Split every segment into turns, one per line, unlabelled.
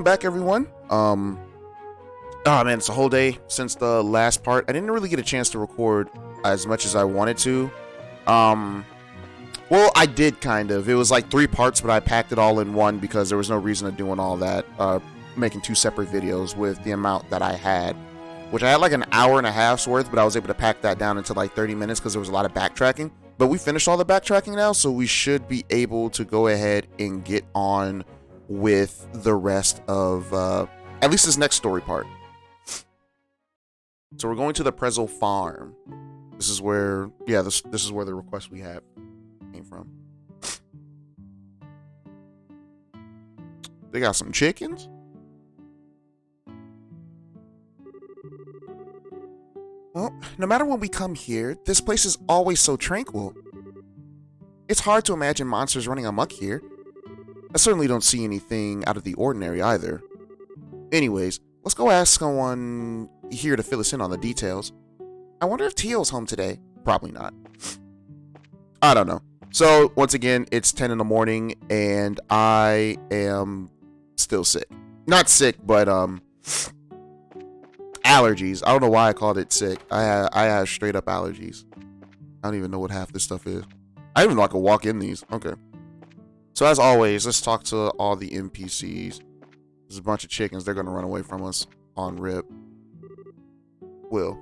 back, everyone. Oh man, it's a whole day since the last part. I didn't really get a chance to record as much as I wanted to. Well, I did kind of. It was like 3 parts, but I packed it all in one because there was no reason to doing all that, making 2 separate videos with the amount that I had, which I had like an hour and a half's worth, but I was able to pack that down into like 30 minutes because there was a lot of backtracking. But we finished all the backtracking now, so we should be able to go ahead and get on with the rest of at least this next story part. So we're going to the Prezzo farm. This is where, yeah, this is where the request we have came from. They got some chickens. Well, no matter when we come here, this place is always so tranquil. It's hard to imagine monsters running amok here. I certainly don't see anything out of the ordinary either. Anyways, let's go ask someone here to fill us in on the details. I wonder if Teal's home today. Probably not. I don't know. So, once again, it's 10 in the morning, and I am still sick. Not sick, but, allergies. I don't know why I called it sick. I have straight up allergies. I don't even know what half this stuff is. I didn't even know I could walk in these. Okay. So as always, let's talk to all the NPCs. There's a bunch of chickens. They're going to run away from us on rip. Will.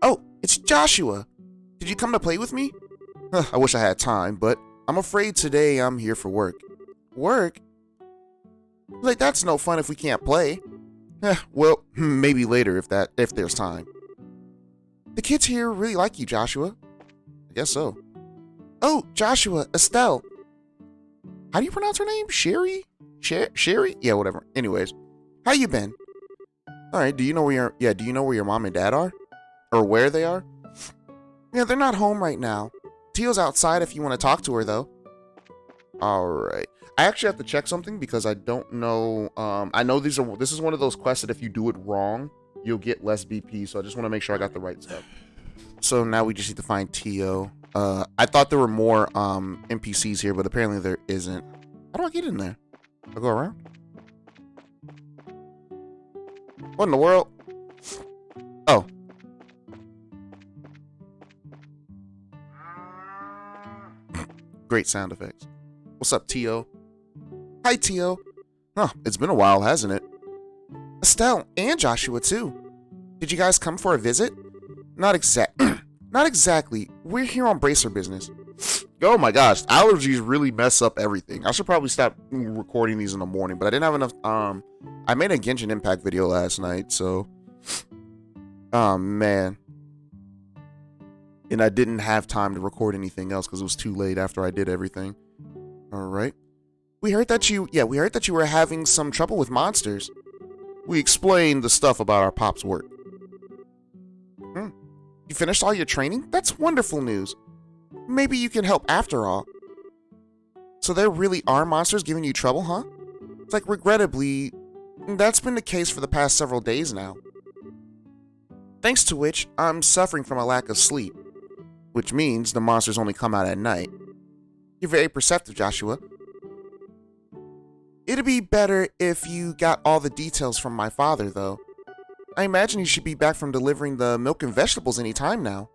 Oh, it's Joshua. Did you come to play with me? I wish I had time, but I'm afraid today I'm here for work. Work? Like, that's no fun if we can't play. Well, maybe later if there's time. The kids here really like you, Joshua. I guess so. Oh, Joshua, Estelle. How do you pronounce her name? Sherry? Sherry? Yeah, whatever. Anyways, how you been? All right. Do you know where your mom and dad are, or where they are? Yeah, they're not home right now. Teal's outside if you want to talk to her, though. All right. I actually have to check something because I don't know. I know this is one of those quests that if you do it wrong, you'll get less BP. So I just want to make sure I got the right stuff. So now we just need to find Tio. I thought there were more NPCs here, but apparently there isn't. How do I get in there? I go around? What in the world? Oh. Great sound effects. What's up, Tio? Hi, Tio. Huh, it's been a while, hasn't it? Estelle and Joshua, too. Did you guys come for a visit? Not exactly. We're here on bracer business. Oh my gosh, allergies really mess up everything. I should probably stop recording these in the morning, but I didn't have enough. I made a Genshin Impact video last night, so. Oh man. And I didn't have time to record anything else because it was too late after I did everything. All right. We heard that you were having some trouble with monsters. We explained the stuff about our pop's work. You finished all your training? That's wonderful news. Maybe you can help after all. So there really are monsters giving you trouble, huh? It's like, regrettably, that's been the case for the past several days now. Thanks to which, I'm suffering from a lack of sleep. Which means the monsters only come out at night. You're very perceptive, Joshua. It'd be better if you got all the details from my father, though. I imagine he should be back from delivering the milk and vegetables any time now.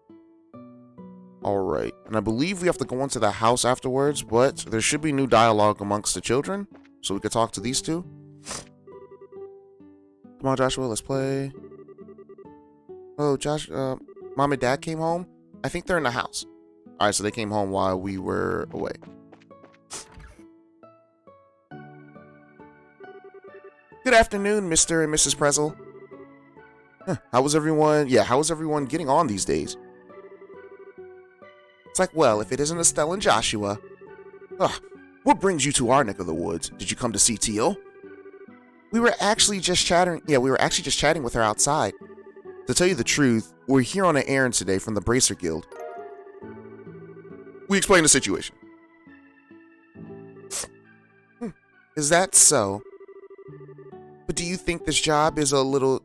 Alright, and I believe we have to go into the house afterwards, but there should be new dialogue amongst the children, so we could talk to these two. Come on, Joshua, let's play. Oh, Josh, Mom and Dad came home? I think they're in the house. Alright, so they came home while we were away. Good afternoon, Mr. and Mrs. Prezzo. How was everyone getting on these days? It's like, well, if it isn't Estelle and Joshua. What brings you to our neck of the woods? Did you come to see Teal? We were actually just chatting with her outside. To tell you the truth, we're here on an errand today from the Bracer Guild. We explained the situation. Is that so? But don't you think this job is a little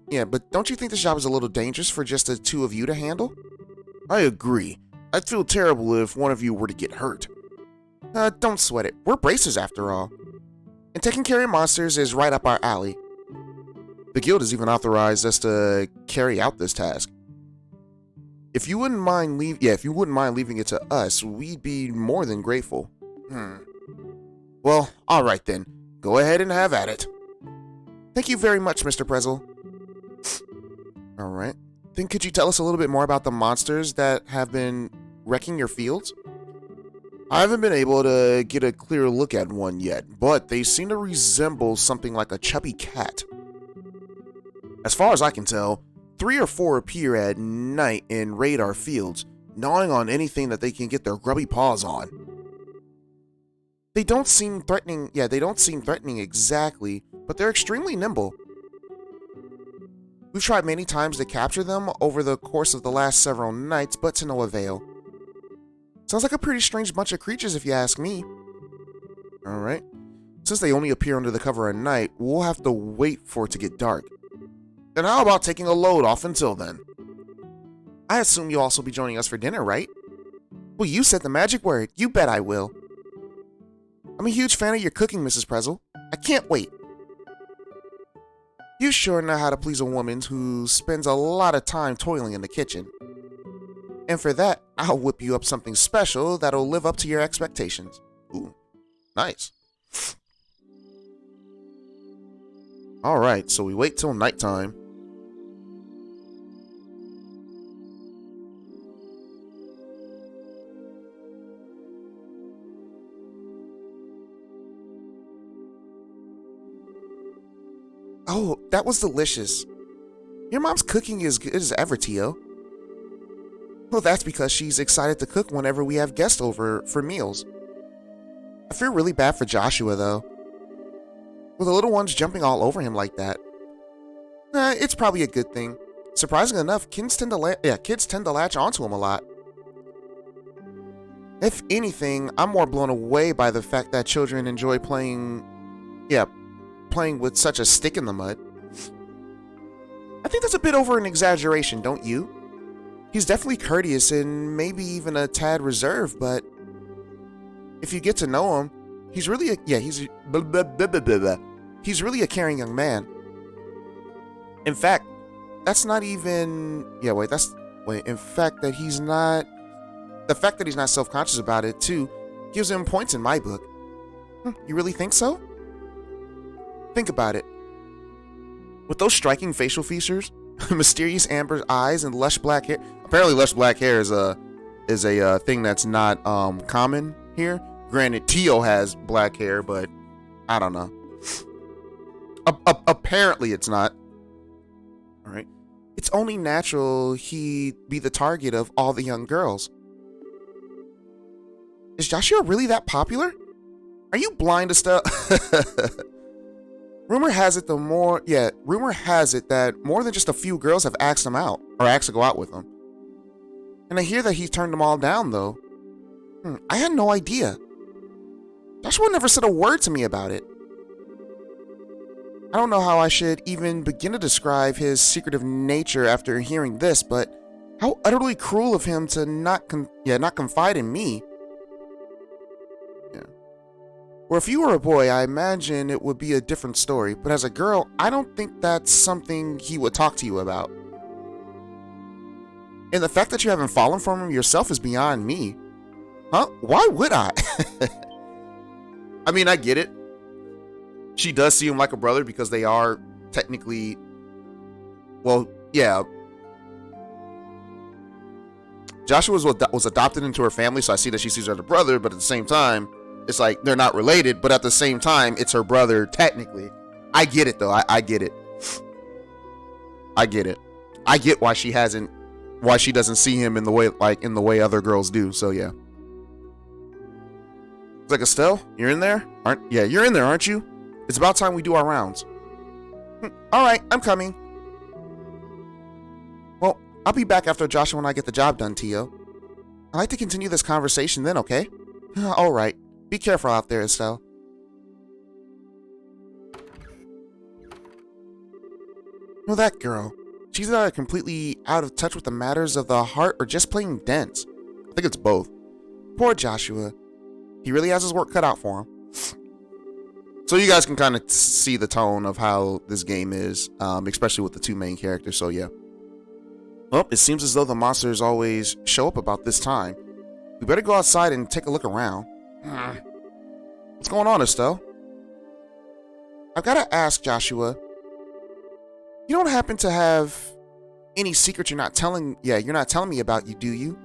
dangerous for just the two of you to handle? I agree. I'd feel terrible if one of you were to get hurt. Don't sweat it. We're bracers after all. And taking care of monsters is right up our alley. The guild has even authorized us to carry out this task. If you wouldn't mind leaving it to us, we'd be more than grateful. Well, alright then. Go ahead and have at it. Thank you very much, Mr. Prezel. Alright. Then could you tell us a little bit more about the monsters that have been wrecking your fields? I haven't been able to get a clear look at one yet, but they seem to resemble something like a chubby cat. As far as I can tell, 3 or 4 appear at night and raid our fields, gnawing on anything that they can get their grubby paws on. They don't seem threatening, exactly, but they're extremely nimble. We've tried many times to capture them over the course of the last several nights, but to no avail. Sounds like a pretty strange bunch of creatures if you ask me. Alright. Since they only appear under the cover at night, we'll have to wait for it to get dark. Then how about taking a load off until then? I assume you'll also be joining us for dinner, right? Well, you said the magic word. You bet I will. I'm a huge fan of your cooking, Mrs. Prezel. I can't wait. You sure know how to please a woman who spends a lot of time toiling in the kitchen. And for that, I'll whip you up something special that'll live up to your expectations. Ooh, nice. Alright, so we wait till nighttime. Oh, that was delicious. Your mom's cooking is good as ever, Tio. Well, that's because she's excited to cook whenever we have guests over for meals. I feel really bad for Joshua, though. With the little ones jumping all over him like that. It's probably a good thing. Surprisingly enough, kids tend to latch onto him a lot. If anything, I'm more blown away by the fact that children enjoy playing with such a stick in the mud. I think that's a bit over an exaggeration, don't you? He's definitely courteous and maybe even a tad reserved, but if you get to know him, he's really a caring young man. In fact, the fact that he's not self-conscious about it too gives him points in my book. You really think so? Think about it. With those striking facial features, mysterious amber eyes, and lush black hair. Apparently, lush black hair is a thing that's not common here. Granted, Tio has black hair, but I don't know. Apparently, it's not. All right. It's only natural he'd be the target of all the young girls. Is Joshua really that popular? Are you blind to stuff? Rumor has it that more than just a few girls have asked him out, or asked to go out with him. And I hear that he's turned them all down, though. I had no idea. Joshua never said a word to me about it. I don't know how I should even begin to describe his secretive nature after hearing this, but how utterly cruel of him to not confide in me. Or if you were a boy, I imagine it would be a different story, but as a girl, I don't think that's something he would talk to you about. And the fact that you haven't fallen for him yourself is beyond me. Huh? Why would I? I mean, I get it. She does see him like a brother because they are technically, well, yeah. Joshua was adopted into her family, so I see that she sees her as a brother, but at the same time, it's like they're not related, but at the same time, it's her brother technically. I get it though. I get it. I get it. I get why she doesn't see him in the way other girls do. So yeah. It's like, Estelle, you're in there? You're in there, aren't you? It's about time we do our rounds. All right, I'm coming. Well, I'll be back after Joshua when I get the job done, Tio. I'd like to continue this conversation then, okay? All right. Be careful out there, Estelle. Well, that girl. She's either completely out of touch with the matters of the heart or just plain dense. I think it's both. Poor Joshua. He really has his work cut out for him. So you guys can kind of see the tone of how this game is, especially with the two main characters. So yeah. Well, it seems as though the monsters always show up about this time. We better go outside and take a look around. What's going on, Estelle? I've got to ask, Joshua. You don't happen to have any secrets you're not telling me about, do you?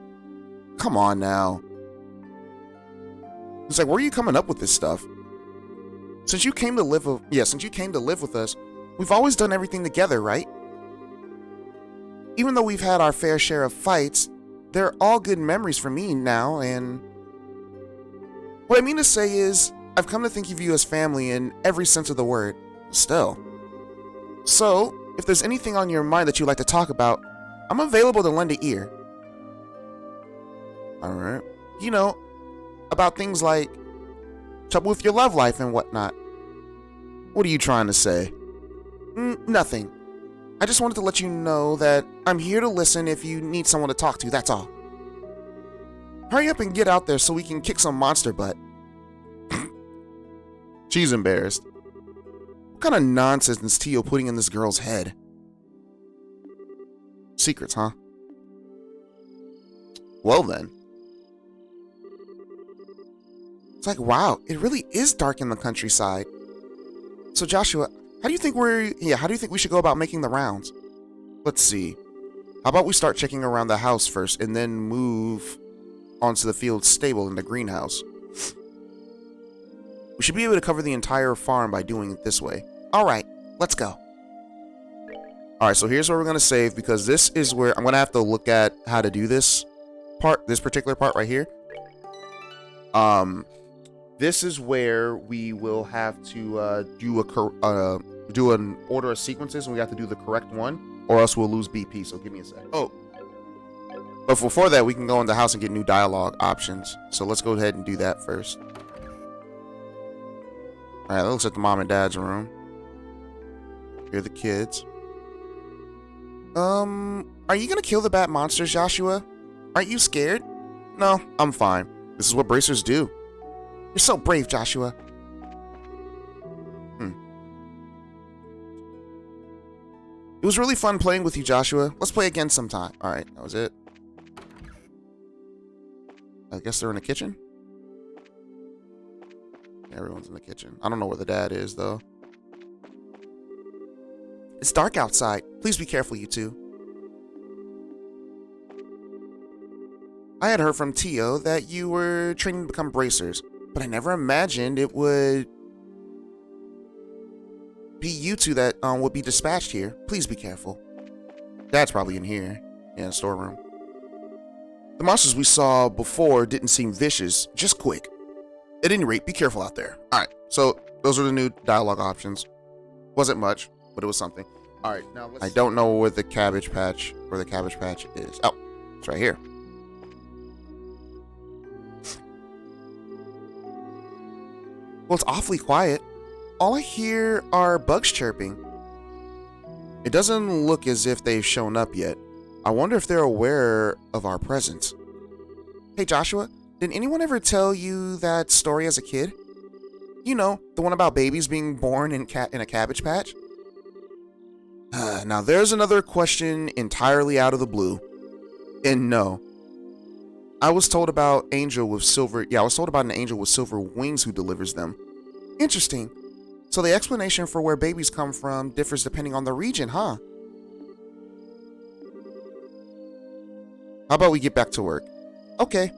Come on now. It's like, where are you coming up with this stuff? Since you came to live with us, we've always done everything together, right? Even though we've had our fair share of fights, they're all good memories for me now, and what I mean to say is, I've come to think of you as family in every sense of the word. Still. So, if there's anything on your mind that you'd like to talk about, I'm available to lend an ear. Alright. You know, about things like trouble with your love life and whatnot. What are you trying to say? Nothing. I just wanted to let you know that I'm here to listen if you need someone to talk to, that's all. Hurry up and get out there so we can kick some monster butt. She's embarrassed. What kind of nonsense is Tio putting in this girl's head? Secrets, huh? Well then. It's like, wow, it really is dark in the countryside. So Joshua, how do you think we should go about making the rounds? Let's see. How about we start checking around the house first and then move onto the field stable in the greenhouse? We should be able to cover the entire farm by doing it this way. Alright, let's go. Alright, so here's where we're going to save, because this is where I'm going to have to look at how to do this particular part right here. This is where we will have to do an order of sequences, and we have to do the correct one, or else we'll lose BP, so give me a sec. Oh, but before that, we can go in the house and get new dialogue options. So let's go ahead and do that first. Alright, that looks like the mom and dad's room. Here are the kids. Are you gonna kill the bat monsters, Joshua? Aren't you scared? No, I'm fine. This is what bracers do. You're so brave, Joshua. It was really fun playing with you, Joshua. Let's play again sometime. Alright, that was it. I guess they're in the kitchen? Everyone's in the kitchen. I don't know where the dad is, though. It's dark outside. Please be careful, you two. I had heard from Tio that you were training to become bracers, but I never imagined it would be you two that would be dispatched here. Please be careful. Dad's probably in here. Yeah, storeroom. The monsters we saw before didn't seem vicious, just quick. At any rate, be careful out there. Alright, so those are the new dialogue options. Wasn't much, but it was something. Alright, now I don't know where the cabbage patch is. Oh, it's right here. Well, it's awfully quiet. All I hear are bugs chirping. It doesn't look as if they've shown up yet. I wonder if they're aware of our presence. Hey, Joshua, did anyone ever tell you that story as a kid? You know, the one about babies being born in a cabbage patch? Now, there's another question entirely out of the blue. And no. I was told about an angel with silver wings who delivers them. Interesting. So the explanation for where babies come from differs depending on the region, huh? How about we get back to work? Okay.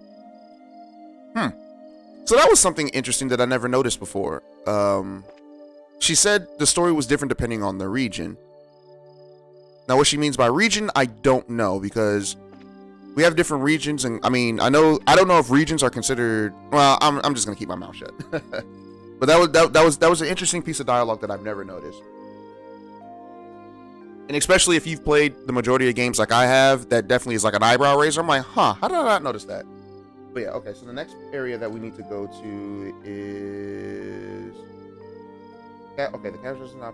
So that was something interesting that I never noticed before. She said the story was different depending on the region. Now, what she means by region, I don't know, because we have different regions, and I mean, I don't know if regions are considered. Well, I'm just gonna keep my mouth shut. But that was an interesting piece of dialogue that I've never noticed. And especially if you've played the majority of games like I have, that definitely is like an eyebrow raiser. I'm like, huh, how did I not notice that? But yeah, okay, so the next area that we need to go to is... Yeah, okay, the casual is not...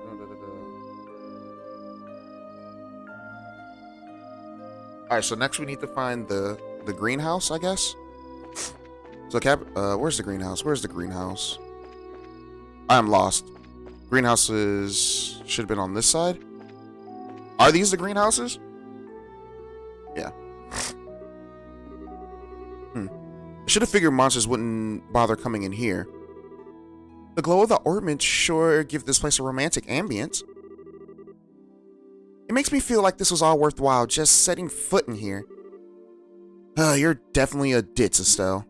Alright, so next we need to find the greenhouse, I guess? So, where's the greenhouse? Where's the greenhouse? I'm lost. Greenhouses should have been on this side. Are these the greenhouses? Yeah. I should have figured monsters wouldn't bother coming in here. The glow of the ornaments sure give this place a romantic ambience. It makes me feel like this was all worthwhile just setting foot in here. You're definitely a ditz, Estelle.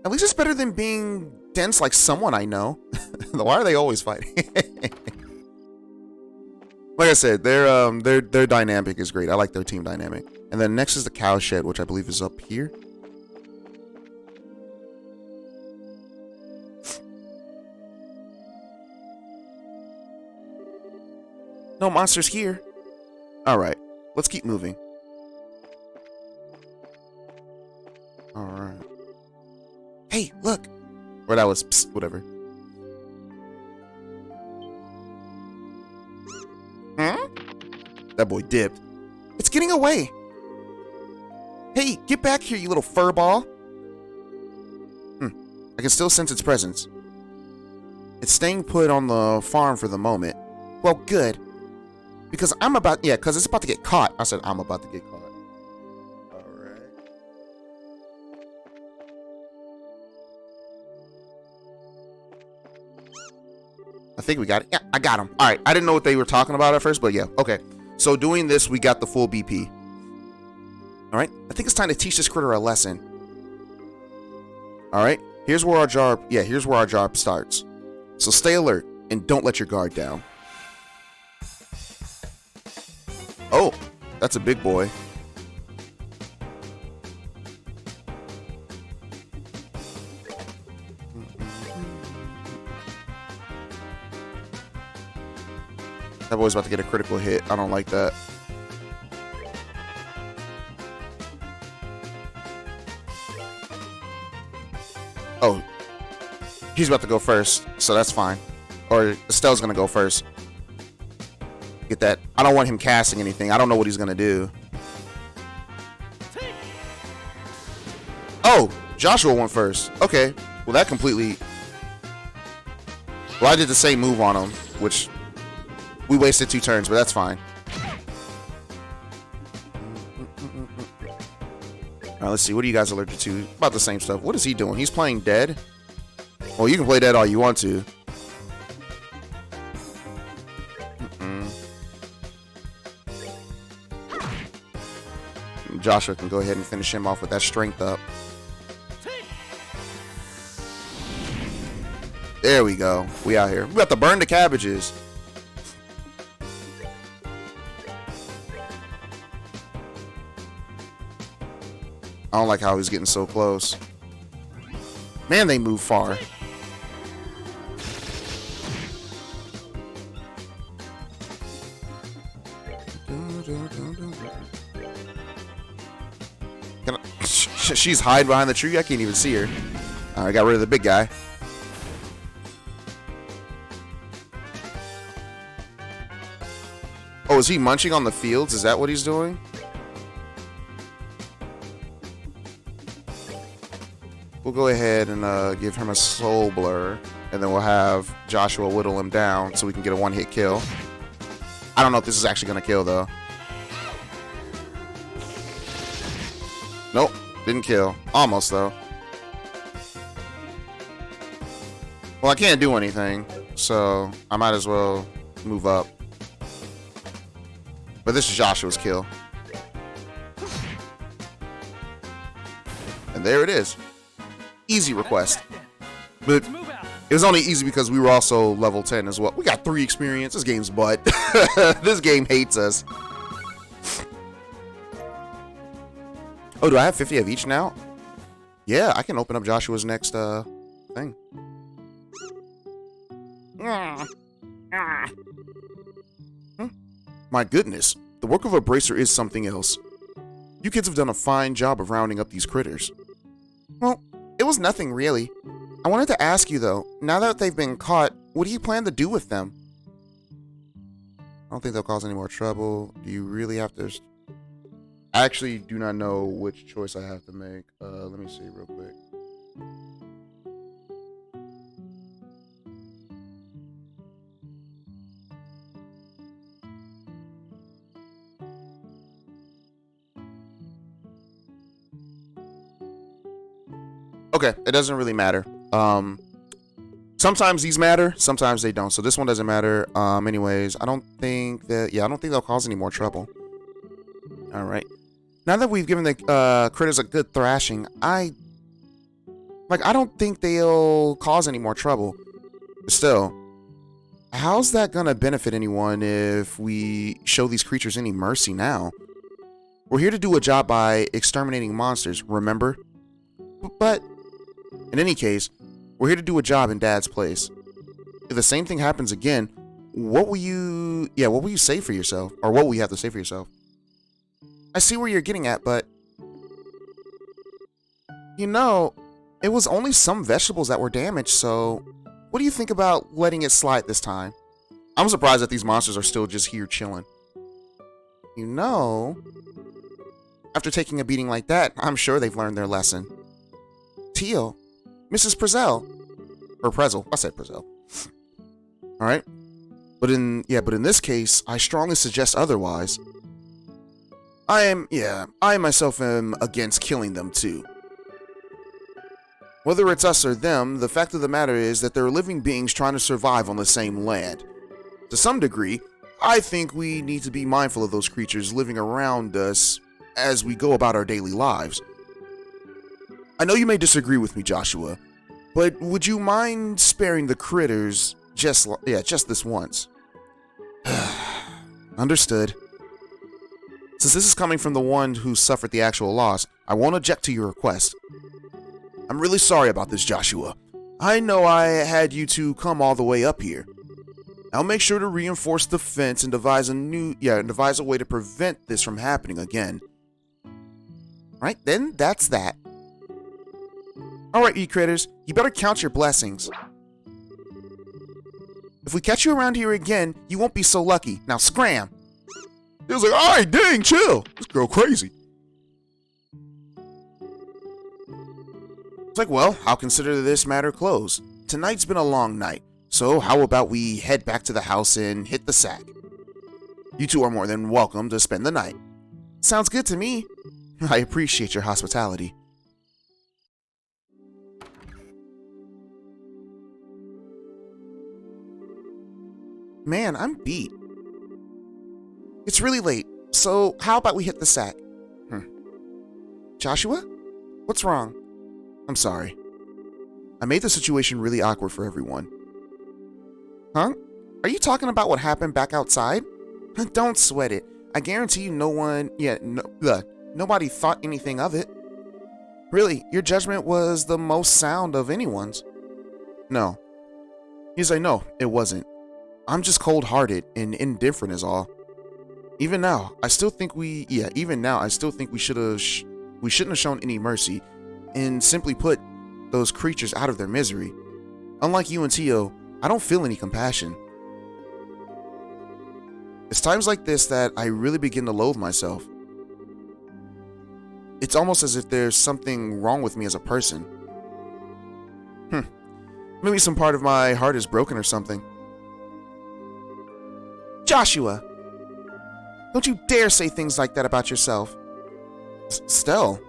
At least it's better than being dense like someone I know. Why are they always fighting? Like I said, their dynamic is great. I like their team dynamic. And then next is the cow shed, which I believe is up here. No monsters here. Alright, let's keep moving. Alright. Hey, look! Or that was psst, whatever. That boy dipped. It's getting away! Hey, get back here, you little furball! I can still sense its presence. It's staying put on the farm for the moment. Well, good. Because I'm about... Yeah, because it's about to get caught. I said I'm about to get caught. Alright. I think we got it. Yeah, I got him. Alright, I didn't know what they were talking about at first, but yeah. Okay. So doing this, we got the full BP. Alright. I think it's time to teach this critter a lesson. Alright. Here's where our job... Yeah, here's where our job starts. So stay alert and don't let your guard down. Oh, that's a big boy. That boy's about to get a critical hit. I don't like that. Oh, he's about to go first, so that's fine. Or Estelle's gonna go first. Get that. I don't want him casting anything. I don't know what he's gonna do. Oh, Joshua went first. Okay. Well, that completely... Well, I did the same move on him, which we wasted 2 turns, but that's fine. Alright, let's see. What are you guys allergic to? About the same stuff. What is he doing? He's playing dead? Well, you can play dead all you want to. Joshua can go ahead and finish him off with that strength up. There we go. We out here. We got to burn the cabbages. I don't like how he's getting so close. Man, they move far. She's hiding behind the tree. I can't even see her. I got rid of the big guy. Oh, is he munching on the fields? Is that what he's doing? We'll go ahead and give him a soul blur, and then we'll have Joshua whittle him down so we can get a one-hit kill. I don't know if this is actually going to kill, though. Nope. Didn't kill. Almost, though. Well, I can't do anything, so I might as well move up. But this is Joshua's kill. And there it is. Easy request. But it was only easy because we were also level 10 as well. We got 3 experience. This game's butt. This game hates us. Oh, do I have 50 of each now? Yeah, I can open up Joshua's next thing. My goodness, the work of a bracer is something else. You kids have done a fine job of rounding up these critters. Well, it was nothing really. I wanted to ask you though, now that they've been caught, what do you plan to do with them? I don't think they'll cause any more trouble. Do you really have to... I actually do not know which choice I have to make. Let me see real quick. Okay, it doesn't really matter. Sometimes these matter, sometimes they don't. So this one doesn't matter. Anyways, I don't think they'll cause any more trouble. All right. Now that we've given the critters a good thrashing, I don't think they'll cause any more trouble. Still, how's that gonna benefit anyone if we show these creatures any mercy now? We're here to do a job by exterminating monsters, remember? But in any case, we're here to do a job in Dad's place. If the same thing happens again, what will you say for yourself? Or what will you have to say for yourself? I see where you're getting at, but you know, it was only some vegetables that were damaged, so what do you think about letting it slide this time? I'm surprised that these monsters are still just here chilling. You know, after taking a beating like that, I'm sure they've learned their lesson. Teal, Mrs. Prezel, or Prezel. I said Prezel. All right, but in this case, I strongly suggest otherwise. I myself am against killing them too. Whether it's us or them, the fact of the matter is that they're living beings trying to survive on the same land. To some degree, I think we need to be mindful of those creatures living around us as we go about our daily lives. I know you may disagree with me, Joshua, but would you mind sparing the critters just this once? Understood. Since this is coming from the one who suffered the actual loss, I won't object to your request. I'm really sorry about this, Joshua. I know I had you two come all the way up here. I'll make sure to reinforce the fence and devise a way to prevent this from happening again. Right, then that's that. Alright, you critters, you better count your blessings. If we catch you around here again, you won't be so lucky. Now scram! He was like, alright, dang, chill. This girl crazy. It's like, well, I'll consider this matter closed. Tonight's been a long night, so how about we head back to the house and hit the sack? You two are more than welcome to spend the night. Sounds good to me. I appreciate your hospitality. Man, I'm beat. It's really late, so how about we hit the sack? Joshua? What's wrong? I'm sorry. I made the situation really awkward for everyone. Huh? Are you talking about what happened back outside? Don't sweat it. I guarantee you nobody thought anything of it. Really, your judgment was the most sound of anyone's. No. Yes, I know, it wasn't. I'm just cold-hearted and indifferent is all. Even now, I still think we shouldn't have shown any mercy and simply put those creatures out of their misery. Unlike you and Tio, I don't feel any compassion. It's times like this that I really begin to loathe myself. It's almost as if there's something wrong with me as a person. Maybe some part of my heart is broken or something. Joshua! Don't you dare say things like that about yourself. Stell,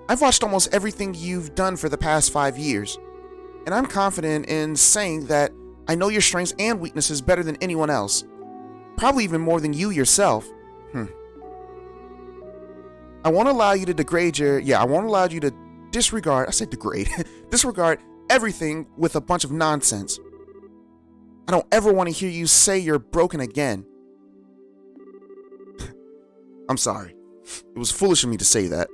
I've watched almost everything you've done for the past 5 years, and I'm confident in saying that I know your strengths and weaknesses better than anyone else. Probably even more than you yourself. I won't allow you to disregard everything with a bunch of nonsense. I don't ever want to hear you say you're broken again. I'm sorry. It was foolish of me to say that.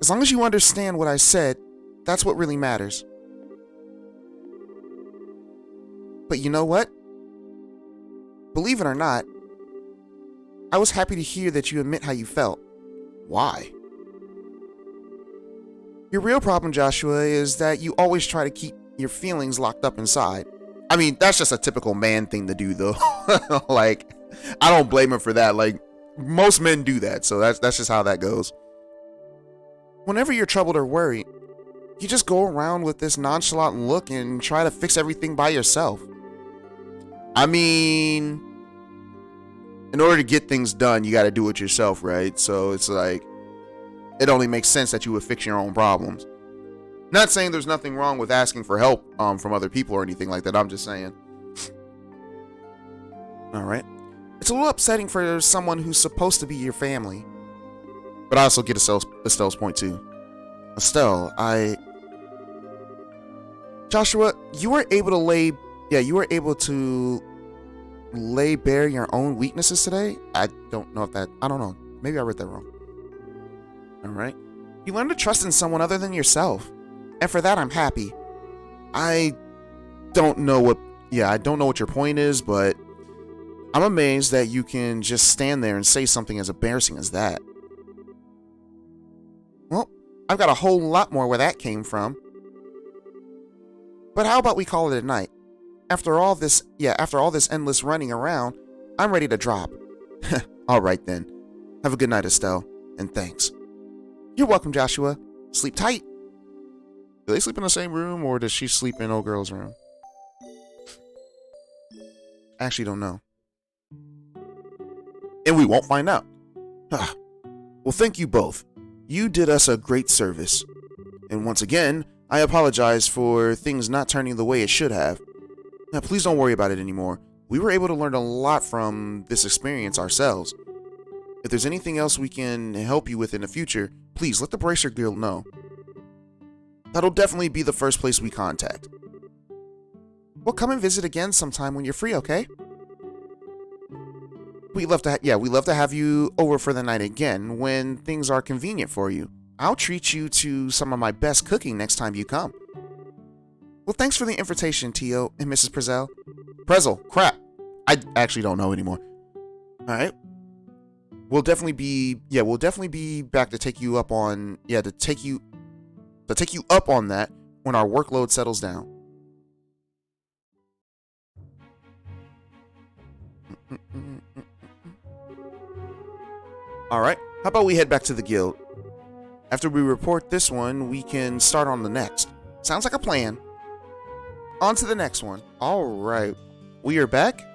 As long as you understand what I said, that's what really matters. But you know what? Believe it or not, I was happy to hear that you admit how you felt. Why? Your real problem, Joshua, is that you always try to keep your feelings locked up inside. I mean, that's just a typical man thing to do, though. Like, I don't blame him for that. Like, most men do that, so that's just how that goes. Whenever you're troubled or worried, you just go around with this nonchalant look and try to fix everything by yourself. I mean, in order to get things done, you got to do it yourself, right? So it's like, it only makes sense that you would fix your own problems. Not saying there's nothing wrong with asking for help from other people or anything like that. I'm just saying. All right. It's a little upsetting for someone who's supposed to be your family. But I also get Estelle's point too. Estelle, Joshua, you were able to lay bare your own weaknesses today? I don't know. Maybe I read that wrong. All right. You learned to trust in someone other than yourself. And for that, I'm happy. I don't know what your point is, but I'm amazed that you can just stand there and say something as embarrassing as that. Well, I've got a whole lot more where that came from. But how about we call it a night? After all this endless running around, I'm ready to drop. All right then. Have a good night, Estelle, and thanks. You're welcome, Joshua. Sleep tight. Do they sleep in the same room, or does she sleep in old girl's room? I actually don't know. And we won't find out. Well, thank you both. You did us a great service. And once again, I apologize for things not turning the way it should have. Now, please don't worry about it anymore. We were able to learn a lot from this experience ourselves. If there's anything else we can help you with in the future, please let the Bracer Guild know. That'll definitely be the first place we contact. We'll come and visit again sometime when you're free, okay? We'd love to have you over for the night again when things are convenient for you. I'll treat you to some of my best cooking next time you come. Well, thanks for the invitation, Tio and Mrs. Prezel, crap. I actually don't know anymore. All right. We'll definitely be back to take you up on that when our workload settles down. All right. How about we head back to the guild? After we report this one, we can start on the next. Sounds like a plan. On to the next one. All right. We are back.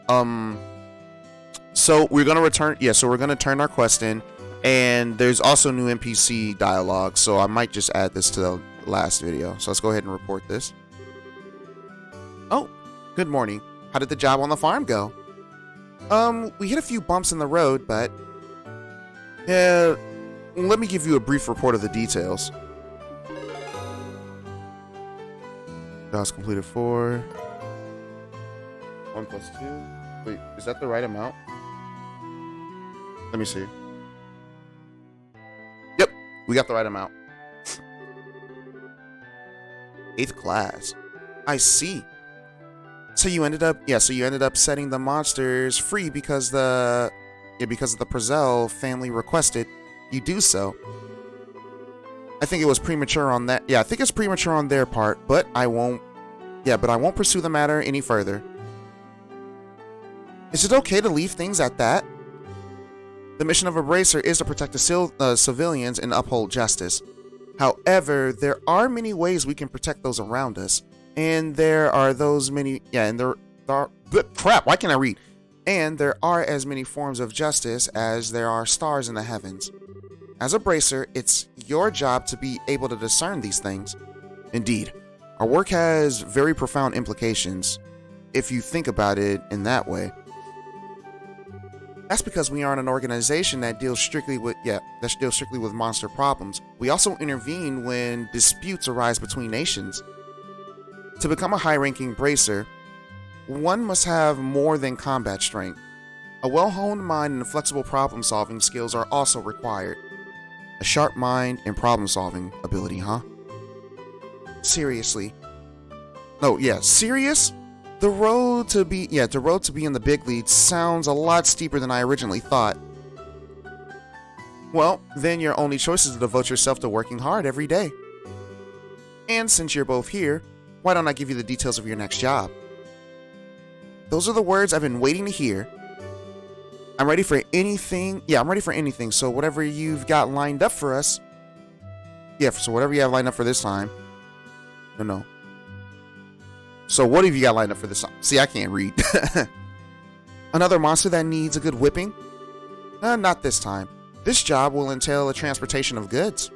So we're going to return. Yeah, so we're going to turn our quest in. And there's also new NPC dialogue. So I might just add this to the last video. So let's go ahead and report this. Oh, good morning. How did the job on the farm go? We hit a few bumps in the road, but... yeah, let me give you a brief report of the details. Jobs completed 4. 1 plus 2. Wait, is that the right amount? Let me see. Yep, we got the right amount. 8th class. I see. So you ended up setting the monsters free because the Prezel family requested you do so. I think it was premature on that. Yeah, I think it's premature on their part, but I won't pursue the matter any further. Is it okay to leave things at that? The mission of a Bracer is to protect the civilians and uphold justice. However, there are many ways we can protect those around us, and there are crap. Why can't I read? And there are as many forms of justice as there are stars in the heavens. As a Bracer, it's your job to be able to discern these things. Indeed, our work has very profound implications, if you think about it in that way. That's because we aren't an organization that deals strictly with monster problems. We also intervene when disputes arise between nations. To become a high-ranking Bracer, one must have more than combat strength. A well-honed mind and flexible problem-solving skills are also required. A sharp mind and problem-solving ability, huh? Seriously. Oh, yeah, serious? The road to be in the big leagues sounds a lot steeper than I originally thought. Well, then your only choice is to devote yourself to working hard every day. And since you're both here, why don't I give you the details of your next job? Those are the words I've been waiting to hear. I'm ready for anything. Yeah, I'm ready for anything. So whatever you've got lined up for us. Yeah, so whatever you have lined up for this time. No. So what have you got lined up for this time? See, I can't read. Another monster that needs a good whipping? Not this time. This job will entail a transportation of goods.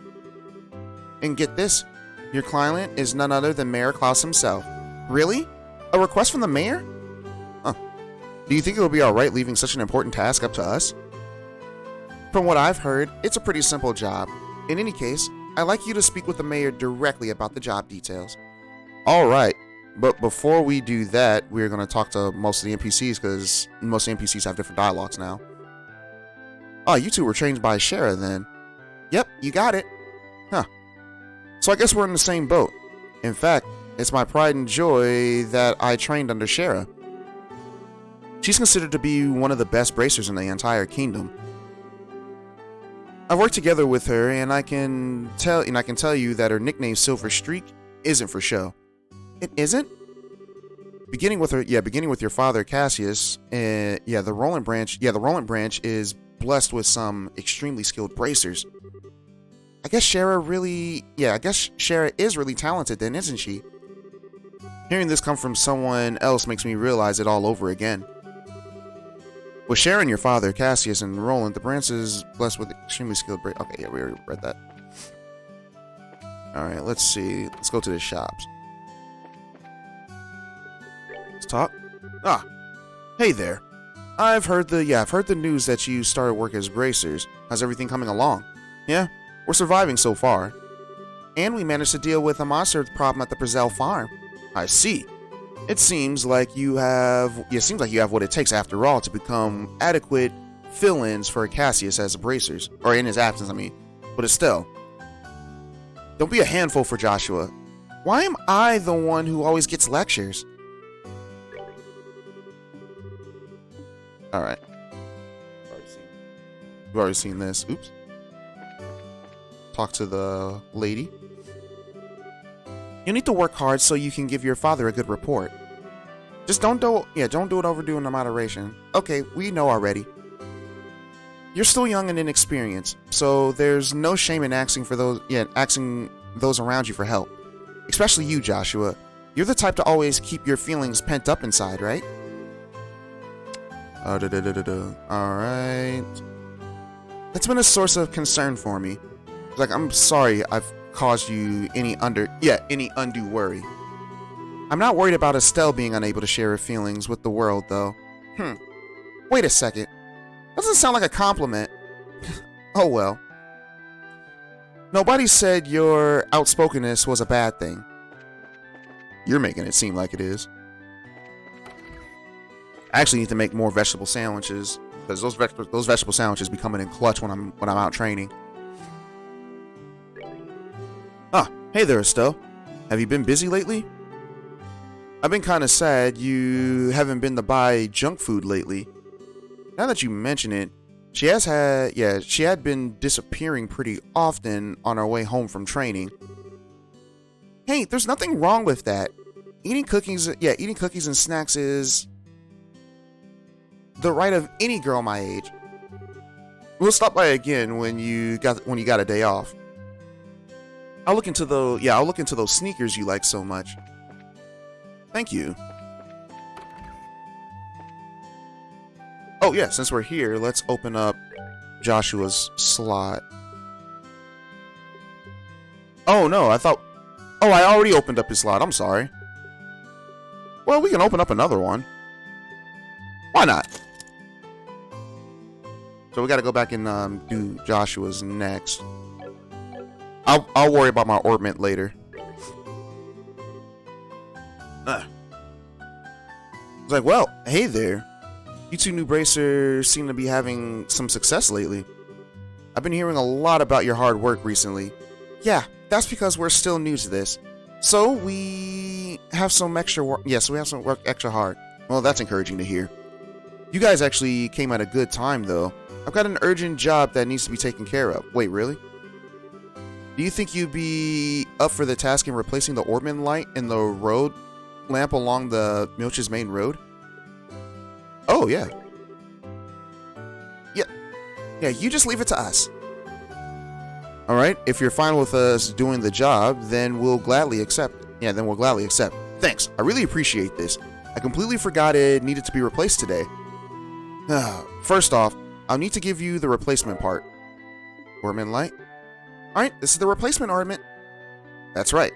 And get this, Your client is none other than Mayor Klaus himself. Really? A request from the mayor? Huh. Do you think it would be alright leaving such an important task up to us? From what I've heard, it's a pretty simple job. In any case, I'd like you to speak with the mayor directly about the job details. Alright, but before we do that, we're going to talk to most of the NPCs because most of the NPCs have different dialogues now. Oh, you two were trained by Shara then. Yep, you got it. Huh. So I guess we're in the same boat. In fact, it's my pride and joy that I trained under Shara. She's considered to be one of the best bracers in the entire kingdom. I've worked together with her, and I can tell you that her nickname Silver Streak isn't for show. It isn't? Beginning with your father Cassius, the Roland branch is blessed with some extremely skilled bracers. I guess Shara is really talented then, isn't she? Hearing this come from someone else makes me realize it all over again. With Shara and your father, Cassius, and Roland, the branch is blessed with extremely skilled bracers. Okay, yeah, we already read that. Alright, let's see. Let's go to the shops. Let's talk. Ah, hey there. I've heard the news that you started work as bracers. How's everything coming along? Yeah, we're surviving so far. And we managed to deal with a monster problem at the Brazil farm. I see. It seems like you have what it takes after all to become adequate fill-ins for Cassius as bracers, or in his absence, I mean. But it's still, don't be a handful for Joshua. Why am I the one who always gets lectures? All right. We've already seen this. Oops. Talk to the lady. You need to work hard so you can give your father a good report. Just don't do it overdo in moderation. Okay, we know already. You're still young and inexperienced, so there's no shame in asking those around you for help. Especially you, Joshua. You're the type to always keep your feelings pent up inside, right? Alright. That's been a source of concern for me. Like, I'm sorry I've caused you any undue worry. I'm not worried about Estelle being unable to share her feelings with the world, though. Wait a second. Doesn't sound like a compliment. Oh well. Nobody said your outspokenness was a bad thing. You're making it seem like it is. I actually need to make more vegetable sandwiches because those vegetable sandwiches be coming in clutch when I'm out training. Ah, hey there, Estelle. Have you been busy lately? I've been kind of sad you haven't been to buy junk food lately. Now that you mention it, she had been disappearing pretty often on our way home from training. Hey, there's nothing wrong with that. Eating cookies and snacks is the right of any girl my age. We'll stop by again when you got a day off. I'll look into those sneakers you like so much. Thank you. Oh yeah, since we're here, let's open up Joshua's slot. Oh no, I already opened up his slot. I'm sorry. Well, we can open up another one. Why not? So we got to go back and do Joshua's next. I'll worry about my ornament later. It's like, well, hey there. You two new bracers seem to be having some success lately. I've been hearing a lot about your hard work recently. Yeah, that's because we're still new to this. So we have some extra work. Yes, we have some work extra hard. Well, that's encouraging to hear. You guys actually came at a good time, though. I've got an urgent job that needs to be taken care of. Wait, really? Do you think you'd be up for the task in replacing the ornament light in the road lamp along the Milch's main road? Oh, yeah. Yeah, you just leave it to us. Alright, if you're fine with us doing the job, then we'll gladly accept. Thanks, I really appreciate this. I completely forgot it needed to be replaced today. First off, I'll need to give you the replacement part. Ornament light? Alright, this is the replacement ornament. That's right.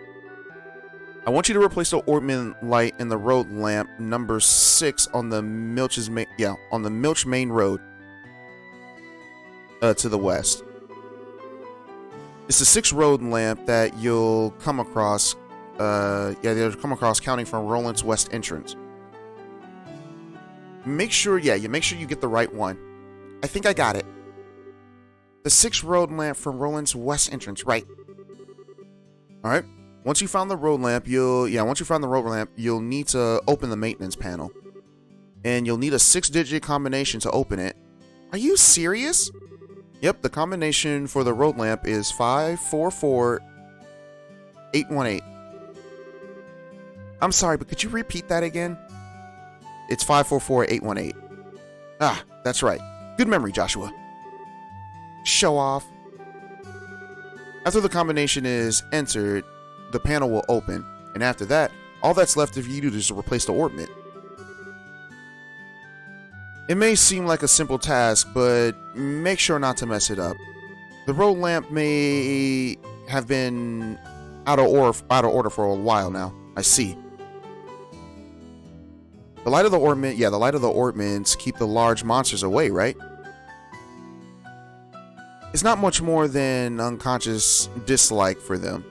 I want you to replace the ornament light in the road lamp number 6 on the Milch's on the Milch Main Road to the west. It's the 6th road lamp that you'll come across. You'll come across counting from Roland's west entrance. Make sure you get the right one. I think I got it. The 6th road lamp from Roland's west entrance, right? All right. Once you found the road lamp, you'll need to open the maintenance panel. And you'll need a 6-digit combination to open it. Are you serious? Yep, the combination for the road lamp is 544818. I'm sorry, but could you repeat that again? It's 544818. Ah, that's right. Good memory, Joshua. Show off. After the combination is entered, the panel will open, and after that, all that's left of you to do is replace the ornament. It may seem like a simple task, but make sure not to mess it up. The road lamp may have been out of order for a while now. I see. The light of the ornaments keep the large monsters away, right? It's not much more than unconscious dislike for them.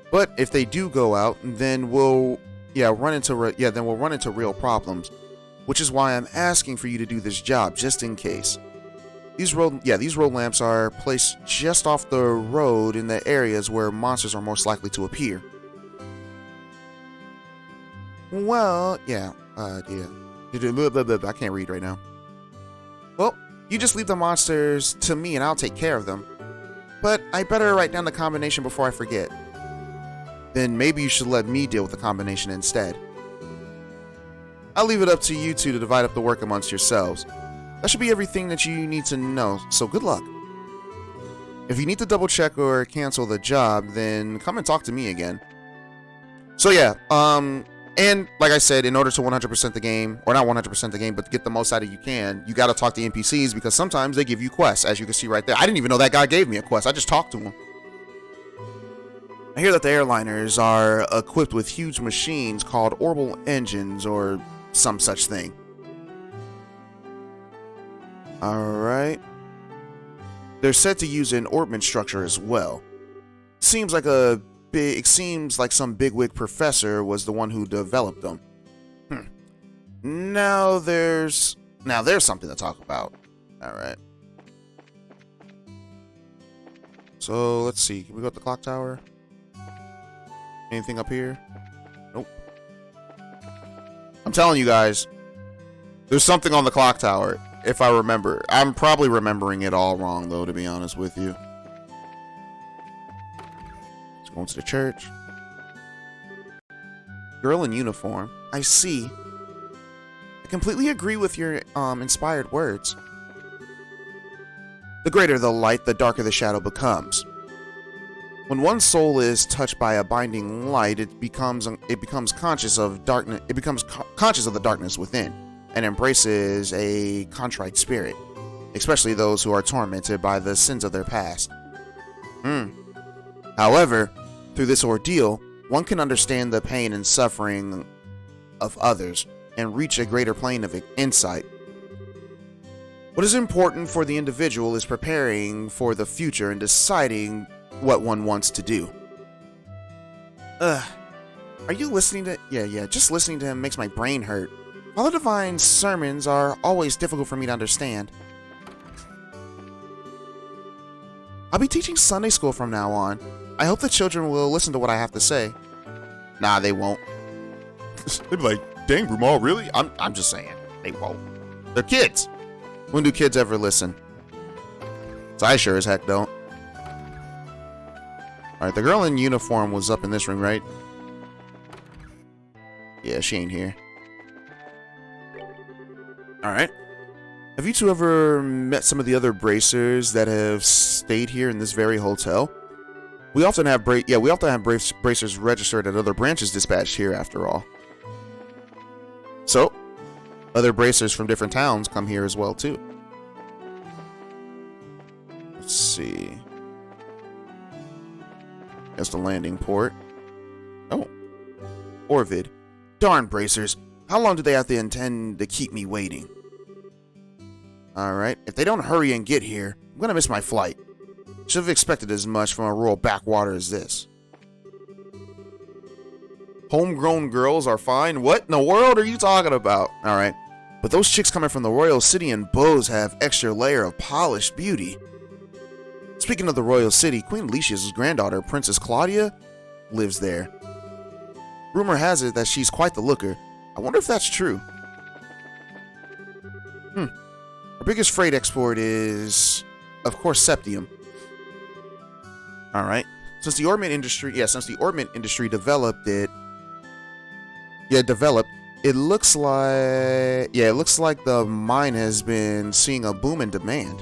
But if they do go out, then we'll run into real problems, which is why I'm asking for you to do this job just in case. These road lamps are placed just off the road in the areas where monsters are most likely to appear. Well, I can't read right now. Well, you just leave the monsters to me and I'll take care of them. But I better write down the combination before I forget. Then maybe you should let me deal with the combination instead. I'll leave it up to you two to divide up the work amongst yourselves. That should be everything that you need to know, so good luck. If you need to double check or cancel the job, then come and talk to me again. So yeah, and like I said, in order to 100% the game, or not 100% the game, but to get the most out of you can, you gotta talk to NPCs because sometimes they give you quests, as you can see right there. I didn't even know that guy gave me a quest, I just talked to him. I hear that the airliners are equipped with huge machines called orbital engines or some such thing. Alright. They're said to use an orbment structure as well. Seems like some bigwig professor was the one who developed them. Now there's something to talk about. Alright. So let's see. Can we go to the clock tower? Anything up here? Nope. I'm telling you guys, there's something on the clock tower, if I remember. I'm probably remembering it all wrong, though, to be honest with you. Let's go into the church. Girl in uniform. I see. I completely agree with your inspired words. The greater the light, the darker the shadow becomes. When one's soul is touched by a binding light, it becomes conscious of darkness. It becomes conscious of the darkness within, and embraces a contrite spirit, especially those who are tormented by the sins of their past. However, through this ordeal, one can understand the pain and suffering of others and reach a greater plane of insight. What is important for the individual is preparing for the future and deciding what one wants to do. Are you listening to... Yeah, just listening to him makes my brain hurt. Father Divine's sermons are always difficult for me to understand. I'll be teaching Sunday school from now on. I hope the children will listen to what I have to say. Nah, they won't. They'll be like, dang, Brumal, really? I'm just saying. They won't. They're kids. When do kids ever listen? So I sure as heck don't. Alright, the girl in uniform was up in this room, right? Yeah, she ain't here. Alright. Have you two ever met some of the other bracers that have stayed here in this very hotel? We often have bracers registered at other branches dispatched here after all. So, other bracers from different towns come here as well too. Let's see. That's the landing port. Oh. Orvid. Darn bracers. How long do they have to intend to keep me waiting? Alright. If they don't hurry and get here, I'm gonna miss my flight. Should have expected as much from a rural backwater as this. Homegrown girls are fine? What in the world are you talking about? Alright. But those chicks coming from the royal city and bows have extra layer of polished beauty. Speaking of the royal city, Queen Alicia's granddaughter, Princess Claudia, lives there. Rumor has it that she's quite the looker. I wonder if that's true. Our biggest freight export is, of course, septium. Alright. Since the ornament industry developed it. It looks like the mine has been seeing a boom in demand.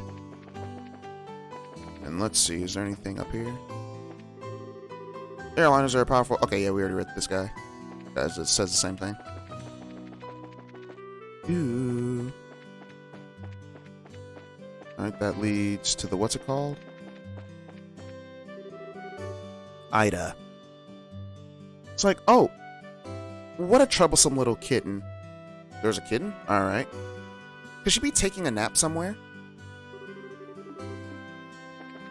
And let's see, is there anything up here? Airliners are powerful. Okay, yeah, we already read this guy. It says the same thing. Ooh. Alright, that leads to the, what's it called? Ida. It's like, oh, what a troublesome little kitten. There's a kitten? Alright. Could she be taking a nap somewhere?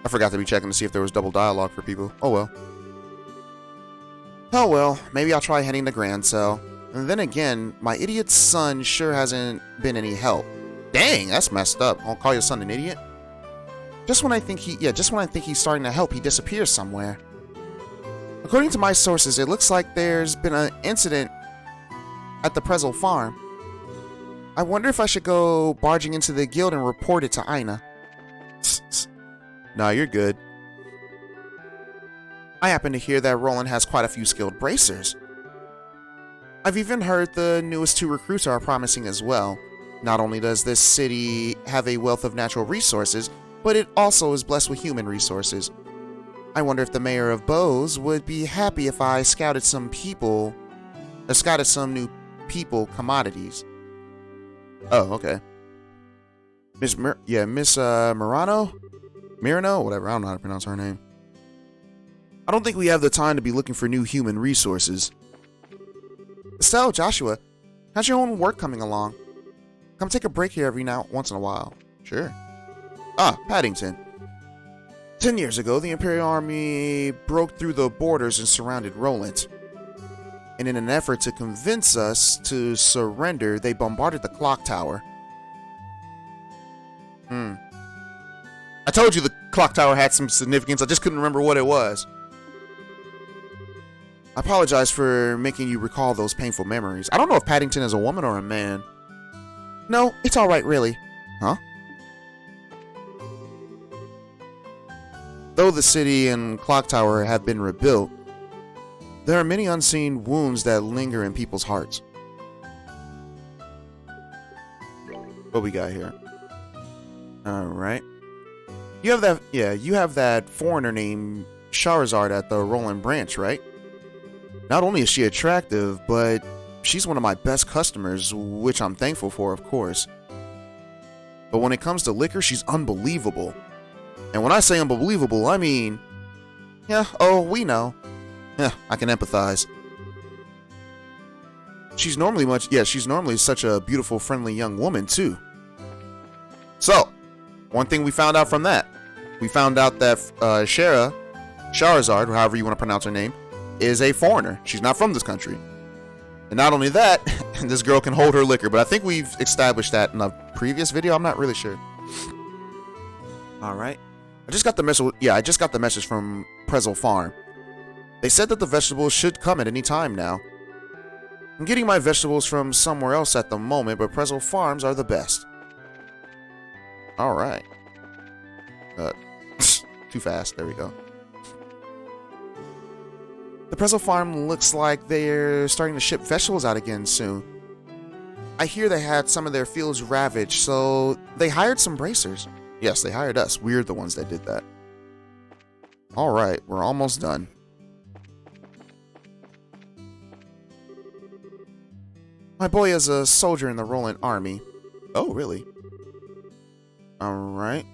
I forgot to be checking to see if there was double dialogue for people. Oh well. Oh well, maybe I'll try heading to Grand Cell. And then again, my idiot son sure hasn't been any help. Dang, that's messed up. I'll call your son an idiot? Just when I think he's starting to help, he disappears somewhere. According to my sources, it looks like there's been an incident at the Prezel farm. I wonder if I should go barging into the guild and report it to Ina. Nah, you're good. I happen to hear that Roland has quite a few skilled bracers. I've even heard the newest 2 recruits are promising as well. Not only does this city have a wealth of natural resources, but it also is blessed with human resources. I wonder if the mayor of Bose would be happy if I scouted some new people commodities. Oh, okay. Miss Mirano, whatever, I don't know how to pronounce her name. I don't think we have the time to be looking for new human resources. Estelle, Joshua, how's your own work coming along? Come take a break here once in a while. Sure. Ah, Paddington. 10 years ago, the Imperial Army broke through the borders and surrounded Roland. And in an effort to convince us to surrender, they bombarded the clock tower. I told you the clock tower had some significance, I just couldn't remember what it was. I apologize for making you recall those painful memories. I don't know if Paddington is a woman or a man. No, it's alright really. Huh? Though the city and clock tower have been rebuilt, there are many unseen wounds that linger in people's hearts. What we got here? Alright. You have that foreigner named Charizard at the Roland branch, right? Not only is she attractive, but she's one of my best customers, which I'm thankful for, of course. But when it comes to liquor, she's unbelievable. And when I say unbelievable, I mean... yeah, oh, we know. Yeah, I can empathize. She's normally such a beautiful, friendly young woman, too. So, one thing we found out from that. We found out that Charizard, however you want to pronounce her name, is a foreigner. She's not from this country. And not only that, this girl can hold her liquor, but I think we've established that in a previous video. I'm not really sure. Alright. I just got the message from Prezel Farm. They said that the vegetables should come at any time now. I'm getting my vegetables from somewhere else at the moment, but Prezel Farms are the best. Alright. Too fast. There we go. The Prezel Farm looks like they're starting to ship vegetables out again soon. I hear they had some of their fields ravaged, so they hired some bracers. Yes, they hired us. We're the ones that did that. Alright, we're almost done. My boy is a soldier in the Roland army. Oh, really? Alright.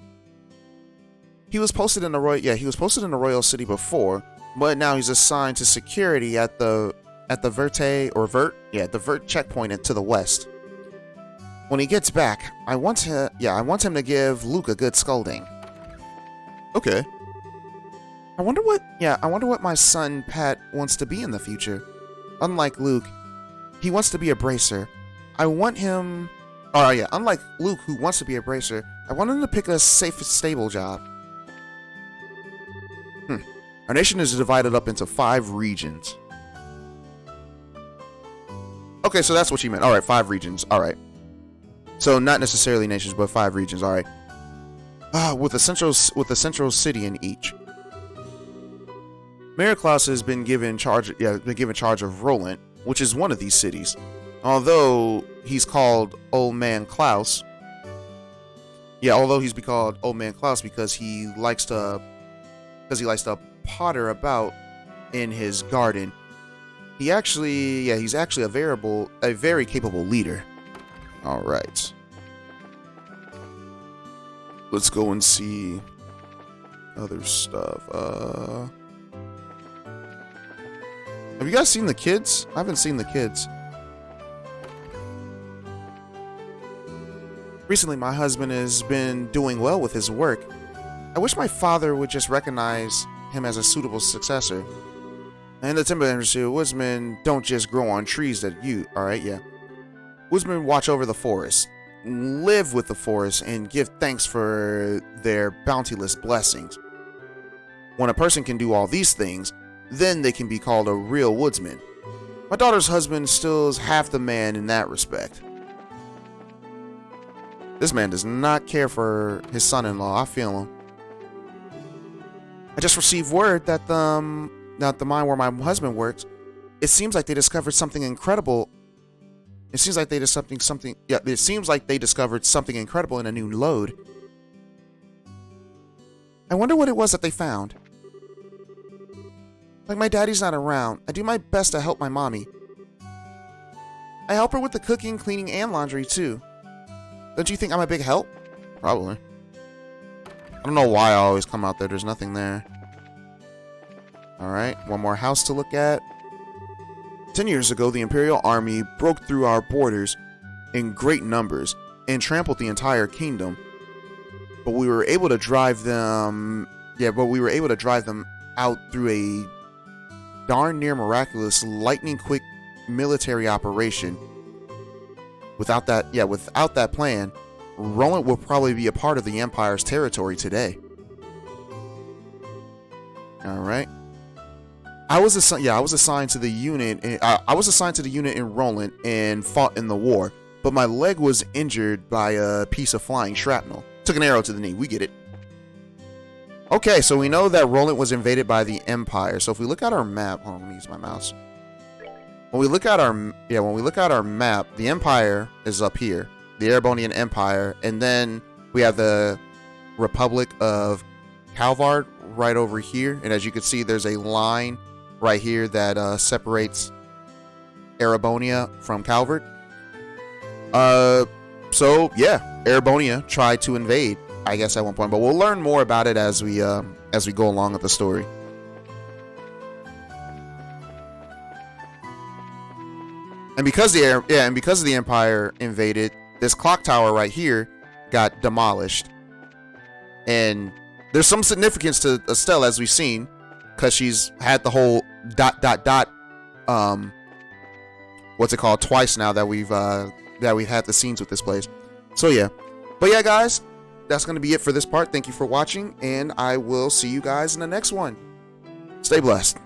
He was posted in the Royal City before, but now he's assigned to security at the Vert checkpoint to the west. When he gets back, I want him to give Luke a good scolding. Okay. I wonder what my son Pat wants to be in the future. Unlike Luke, he wants to be a bracer. Unlike Luke, who wants to be a bracer, I want him to pick a safe, stable job. Our nation is divided up into 5 regions. Okay, so that's what you meant. All right, 5 regions. All right. So not necessarily nations, but 5 regions. All right. With a central city in each. Mayor Klaus has been given charge of Roland, which is one of these cities. Although he's called Old Man Klaus. Yeah, although he's been called Old Man Klaus because he likes to potter about in his garden. He's actually a very capable leader. All right. Let's go and see other stuff. Have you guys seen the kids? I haven't seen the kids. Recently, my husband has been doing well with his work. I wish my father would just recognize him as a suitable successor. And the timber industry, woodsmen don't just grow on trees alright, yeah. Woodsmen watch over the forest, live with the forest, and give thanks for their bounteous blessings. When a person can do all these things, then they can be called a real woodsman. My daughter's husband still is half the man in that respect. This man does not care for his son-in-law. I feel him. I just received word that the mine where my husband works, it seems like they discovered something incredible. It seems like they discovered something incredible in a new lode. I wonder what it was that they found. Like my daddy's not around, I do my best to help my mommy. I help her with the cooking, cleaning, and laundry too. Don't you think I'm a big help? Probably. I don't know why I always come out there. There's nothing there. Alright, one more house to look at. 10 years ago, the Imperial Army broke through our borders in great numbers and trampled the entire kingdom. But we were able to drive them out through a darn near miraculous lightning-quick military operation. Without that plan, Roland will probably be a part of the Empire's territory today. All right. I was assigned to the unit. I was assigned to the unit in Roland and fought in the war, but my leg was injured by a piece of flying shrapnel. Took an arrow to the knee. We get it. Okay, so we know that Roland was invaded by the Empire. So if we look at our map, hold on, let me use my mouse. When we look at our map, the Empire is up here, the Erebonian Empire, and then we have the Republic of Calvard right over here. And as you can see, there's a line right here that separates Erebonia from Calvard. So yeah, Erebonia tried to invade, I guess, at one point, but we'll learn more about it as we go along with the story. And because the Empire invaded, this clock tower right here got demolished. And there's some significance to Estelle, as we've seen, because she's had the whole ... what's it called, twice now that we've had the scenes with this place. So yeah. But yeah, guys, that's going to be it for this part. Thank you for watching, and I will see you guys in the next one. Stay blessed.